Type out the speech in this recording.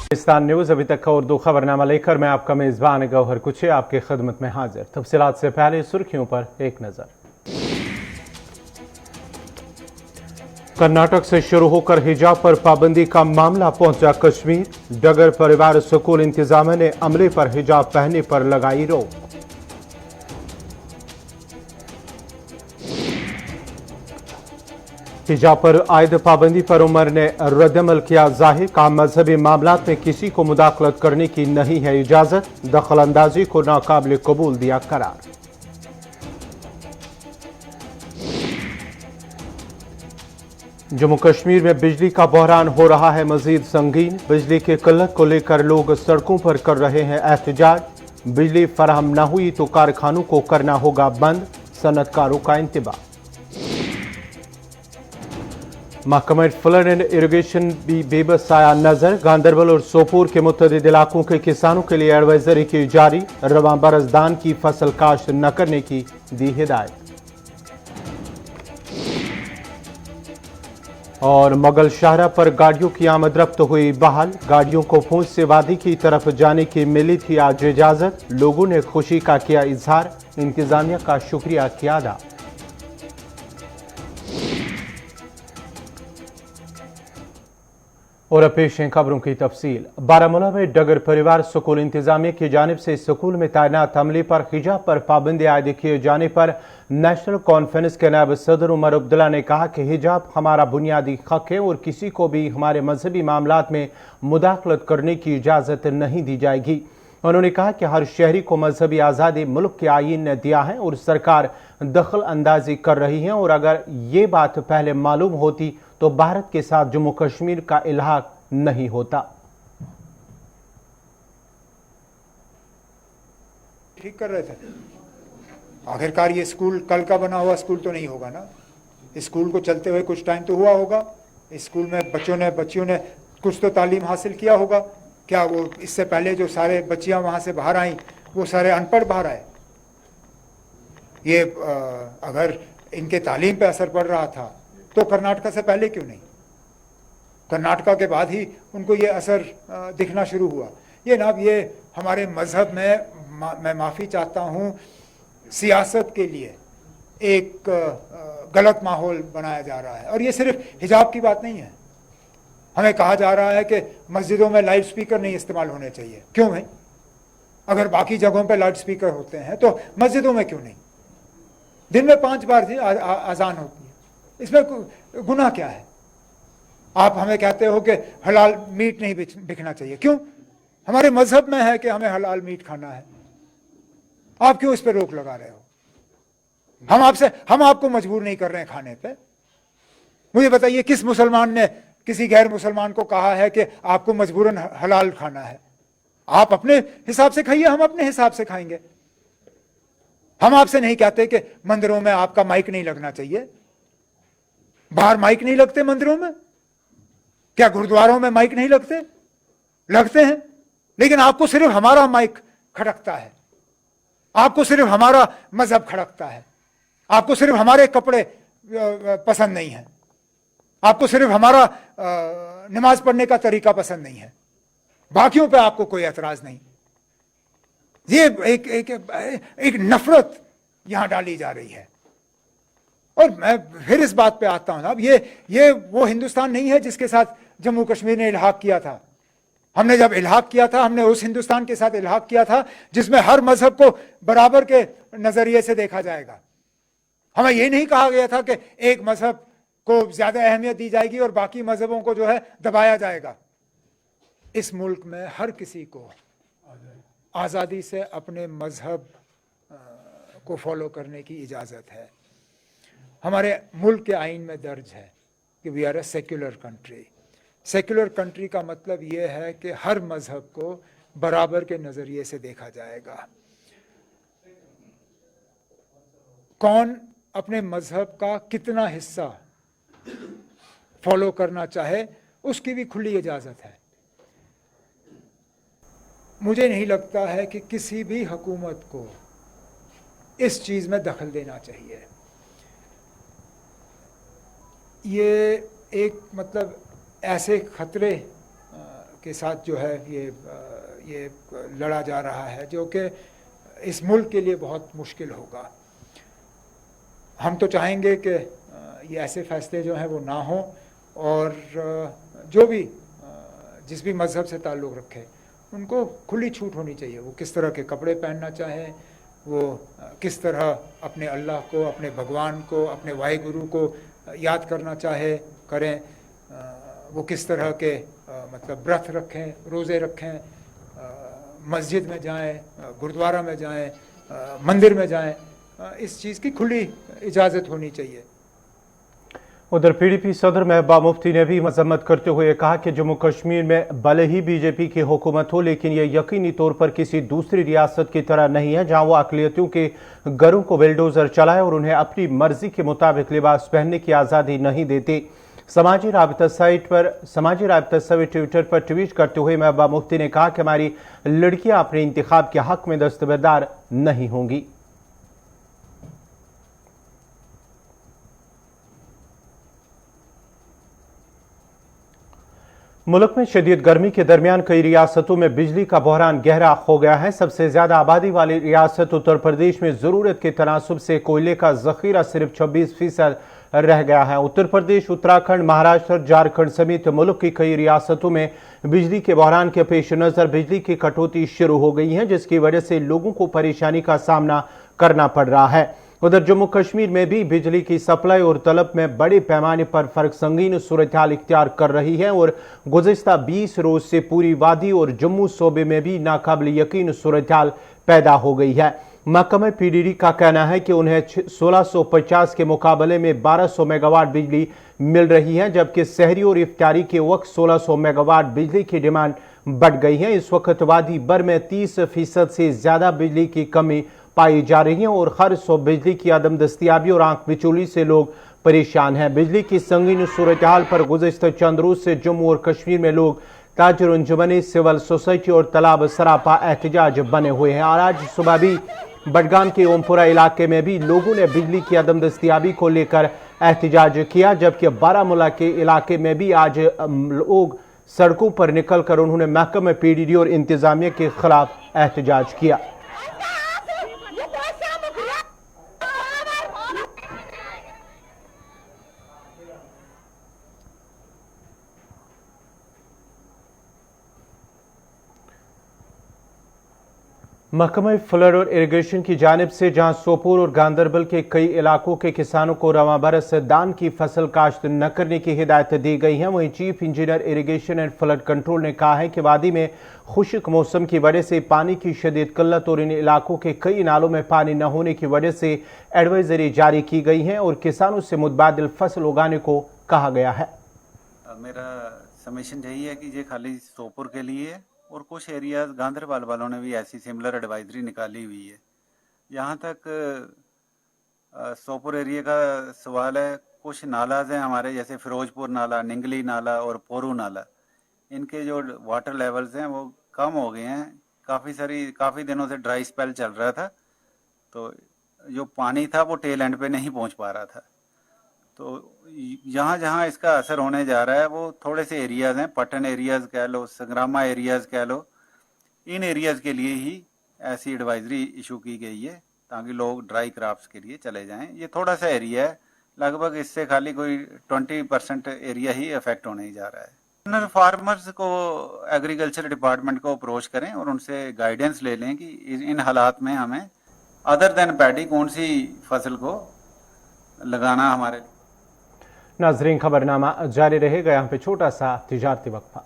Pakistan news अभी तक का उर्दू खबरनामा लेकर मैं आपका मेजबान गौहर कुछे आपकी खिदमत में हाजिर। तफसीलात से पहले सुर्खियों पर एक नजर। कर्नाटक से शुरू होकर हिजाब पर पाबंदी का मामला पहुंचा कश्मीर। डगर परिवार स्कूल इंतजामिया ने अमले पर हिजाब पहनने पर लगाई रोक। हिजाब पर आयद पाबंदी पर उमर ने रद्दअमल किया जाहिर। कहा मजहबी मामलात में किसी को मुदाखलत करने की नहीं है इजाजत। दखल अंदाजी को नाकाबिल कबूल दिया करार। जम्मू कश्मीर में बिजली का बहरान हो रहा है मजीद संगीन। बिजली की किल्लत को लेकर लोग सड़कों पर कर रहे हैं एहतजाज। बिजली फराहम न हुई तो कारखानों को करना होगा बंद। सनतकारों का इंतबाह। महकमा फ्लड एंड इरिगेशन भी बेबस आया नजर। गांधरबल और सोपोर के मुतअद्दिद इलाकों के किसानों के लिए एडवाइजरी की जारी। रवां बरस धान की फसल काश्त न करने की दी हिदायत। और मुगल शाहरा पर गाड़ियों की आमद रफ्त हुई बहाल। गाड़ियों को पूंछ से वादी की तरफ जाने की मिली थी आज इजाजत। लोगों ने खुशी का किया इजहार। इंतजामिया का शुक्रिया किया अदा। और पेश हैं खबरों की तफसील। बारामूला में डगर परिवार स्कूल इंतजामिया की जानिब से स्कूल में तैनात अमले पर हिजाब पर पाबंदी आयद किए जाने पर नेशनल कॉन्फ्रेंस के नायब सदर उमर अब्दुल्ला ने कहा कि हिजाब हमारा बुनियादी हक है और किसी को भी हमारे मजहबी मामलात में मुदाखलत करने की इजाज़त नहीं दी जाएगी। उन्होंने कहा कि हर शहरी को मजहबी आज़ादी मुल्क के आईन ने दिया है और सरकार दखल अंदाजी कर रही है, और अगर ये बात पहले मालूम होती तो भारत के साथ जम्मू कश्मीर का इल्हाक नहीं होता। ठीक कर रहे थे। आखिरकार ये स्कूल कल का बना हुआ स्कूल तो नहीं होगा ना। स्कूल को चलते हुए कुछ टाइम तो हुआ होगा। स्कूल में बच्चियों ने कुछ तो तालीम हासिल किया होगा। क्या वो इससे पहले जो सारे बच्चियां वहां से बाहर आई वो सारे अनपढ़ बाहर आए? ये अगर इनके तालीम पे असर पड़ रहा था तो कर्नाटका से पहले क्यों नहीं? कर्नाटका के बाद ही उनको ये असर दिखना शुरू हुआ। ये जनाब, ये हमारे मजहब में मैं माफ़ी चाहता हूँ, सियासत के लिए एक गलत माहौल बनाया जा रहा है। और ये सिर्फ हिजाब की बात नहीं है। हमें कहा जा रहा है कि मस्जिदों में लाउड स्पीकर नहीं इस्तेमाल होने चाहिए। क्यों भाई? अगर बाकी जगहों पे लाउड स्पीकर होते हैं तो मस्जिदों में क्यों नहीं? दिन में 5 बार अजान होती है, इसमें गुनाह क्या है? आप हमें कहते हो कि हलाल मीट नहीं बिकना चाहिए। क्यों? हमारे मजहब में है कि हमें हलाल मीट खाना है। आप क्यों इस पर रोक लगा रहे हो? हम आपको मजबूर नहीं कर रहे हैं खाने पे। मुझे बताइए, किस मुसलमान ने किसी गैर मुसलमान को कहा है कि आपको मजबूरन हलाल खाना है? आप अपने हिसाब से खाइए, हम अपने हिसाब से खाएंगे। हम आपसे नहीं कहते कि मंदिरों में आपका माइक नहीं लगना चाहिए। बाहर माइक नहीं लगते मंदिरों में? क्या गुरुद्वारों में माइक नहीं लगते? लगते हैं। लेकिन आपको सिर्फ हमारा माइक खड़कता है, आपको सिर्फ हमारा मजहब खड़कता है, आपको सिर्फ हमारे कपड़े पसंद नहीं है, आपको सिर्फ हमारा नमाज पढ़ने का तरीका पसंद नहीं है, बाकियों पे आपको कोई एतराज नहीं। ये एक नफरत यहां डाली जा रही है। और मैं फिर इस बात पे आता हूं, अब ये वो हिंदुस्तान नहीं है जिसके साथ जम्मू कश्मीर ने इल्हाक किया था। हमने जब इल्हाक किया था, हमने उस हिंदुस्तान के साथ इल्हाक किया था जिसमें हर मजहब को बराबर के नजरिए से देखा जाएगा। हमें ये नहीं कहा गया था कि एक मजहब को ज्यादा अहमियत दी जाएगी और बाकी मजहबों को जो है दबाया जाएगा। इस मुल्क में हर किसी को आज़ादी से अपने मजहब को फॉलो करने की इजाज़त है। हमारे मुल्क के आइन में दर्ज है कि we are a secular country. Secular country का मतलब यह है कि हर मजहब को बराबर के नज़रिए से देखा जाएगा। कौन अपने मजहब का कितना हिस्सा फॉलो करना चाहे उसकी भी खुली इजाज़त है। मुझे नहीं लगता है कि किसी भी हुकूमत को इस चीज़ में दखल देना चाहिए। ये एक मतलब ऐसे खतरे के साथ जो है ये लड़ा जा रहा है, जो कि इस मुल्क के लिए बहुत मुश्किल होगा। हम तो चाहेंगे कि ये ऐसे फैसले जो हैं वो ना हों, और जो भी जिस भी मज़हब से ताल्लुक़ रखे उनको खुली छूट होनी चाहिए। वो किस तरह के कपड़े पहनना चाहें, वो किस तरह अपने अल्लाह को, अपने भगवान को, अपने वाहिगुरु को याद करना चाहे करें, वो किस तरह के मतलब व्रत रखें, रोज़े रखें, मस्जिद में जाएं, गुरुद्वारा में जाएं, मंदिर में जाएं, इस चीज़ की खुली इजाज़त होनी चाहिए। उधर पीडीपी सदर महबूबा मुफ्ती ने भी मजम्मत करते हुए कहा कि जम्मू कश्मीर में भले ही बीजेपी की हुकूमत हो, लेकिन यह यकीनी तौर पर किसी दूसरी रियासत की तरह नहीं है जहां वो अकलियतों के घरों को बिल्डोजर चलाए और उन्हें अपनी मर्जी के मुताबिक लिबास पहनने की आज़ादी नहीं देते। समाजी राबता साइट ट्विटर पर ट्वीट करते हुए महबूबा मुफ्ती ने कहा कि हमारी लड़कियां अपने इंतखाब के हक में दस्तबरदार नहीं होंगी। मुल्क में शदीद गर्मी के दरमियान कई रियासतों में बिजली का बहरान गहरा हो गया है। सबसे ज्यादा आबादी वाली रियासत उत्तर प्रदेश में जरूरत के तनासुब से कोयले का जखीरा सिर्फ 26% रह गया है। उत्तर प्रदेश, उत्तराखंड, महाराष्ट्र, झारखंड समेत मुल्क की कई रियासतों में बिजली के बहरान के पेश नजर बिजली की कटौती शुरू हो गई है, जिसकी वजह से लोगों को परेशानी का सामना करना पड़ रहा है। उधर जम्मू कश्मीर में भी बिजली की सप्लाई और तलब में बड़े पैमाने पर फर्क संगीन सूरत हाल इख्तियार कर रही है और गुज़िश्ता 20 रोज से पूरी वादी और जम्मू सूबे में भी नाकाबिल यकीन सूरत हाल पैदा हो गई है। महकमा पीडीडी का कहना है कि उन्हें 1650 के मुकाबले में 1200 मेगावाट बिजली मिल रही है, जबकि सहरी और इफ्तारी के वक्त 1600 मेगावाट बिजली की डिमांड बढ़ गई है। इस वक्त वादी भर में 30% से ज्यादा बिजली की कमी पाई जा रही है और हर 100 बिजली की अदम दस्तियाबी और आंख बिचौली से लोग परेशान हैं। बिजली की संगीन सूरत हाल पर गुज़िश्ता चंद रोज से जम्मू और कश्मीर में लोग ताजर अंजुमन, सिविल सोसाइटी और तालाब सरापा एहतजाज बने हुए हैं। और आज सुबह भी बडगाम के ओमपुरा इलाके में भी लोगों ने बिजली की अदम दस्तियाबी को लेकर एहतजाज किया, जबकि बारामूला के इलाके में भी आज लोग सड़कों पर निकलकर उन्होंने महकमा पीडीडी और इंतजामिया के खिलाफ एहतजाज किया। महकमा फ्लड और इरिगेशन की जानिब से जहां सोपोर और गांदरबल के कई इलाकों के किसानों को रवा बरस दान की फसल काश्त न करने की हिदायत दी गई है, वहीं chief engineer irrigation and flood control ने कहा है कि वादी में खुश्क मौसम की वजह से पानी की शदीद किल्लत और इन इलाकों के कई नालों में पानी न होने की वजह से एडवाइजरी जारी की गई है और किसानों से मुतबादिल फसल उगाने को कहा गया है। मेरा समेशन यही है कि ये खाली सोपोर के लिए है और कुछ एरियाज गांदरबल वालों ने भी ऐसी सिमिलर एडवाइजरी निकाली हुई है। यहाँ तक सोपोर एरिया का सवाल है, कुछ नालाज हैं हमारे, जैसे फिरोजपुर नाला, निंगली नाला और पोरू नाला, इनके जो वाटर लेवल्स हैं वो कम हो गए हैं। काफ़ी दिनों से ड्राई स्पेल चल रहा था, तो जो पानी था वो टेल एंड पे नहीं पहुँच पा रहा था। तो जहाँ जहाँ इसका असर होने जा रहा है वो थोड़े से एरियाज़ हैं, पटन एरियाज़ कह लो, संग्रामा एरियाज़ कह लो, इन एरियाज़ के लिए ही ऐसी एडवाइजरी इशू की गई है ताकि लोग ड्राई क्रॉप्स के लिए चले जाएं। ये थोड़ा सा एरिया है, लगभग इससे खाली कोई 20% एरिया ही अफेक्ट होने जा रहा है। फार्मर्स को, एग्रीकल्चर डिपार्टमेंट को अप्रोच करें और उनसे गाइडेंस ले लें कि इन हालात में हमें अदर देन पैडी कौन सी फसल को लगाना हमारे। नाजरीन, खबरनामा जारी रहेगा, यहाँ पे छोटा सा तिजारती वक्फा।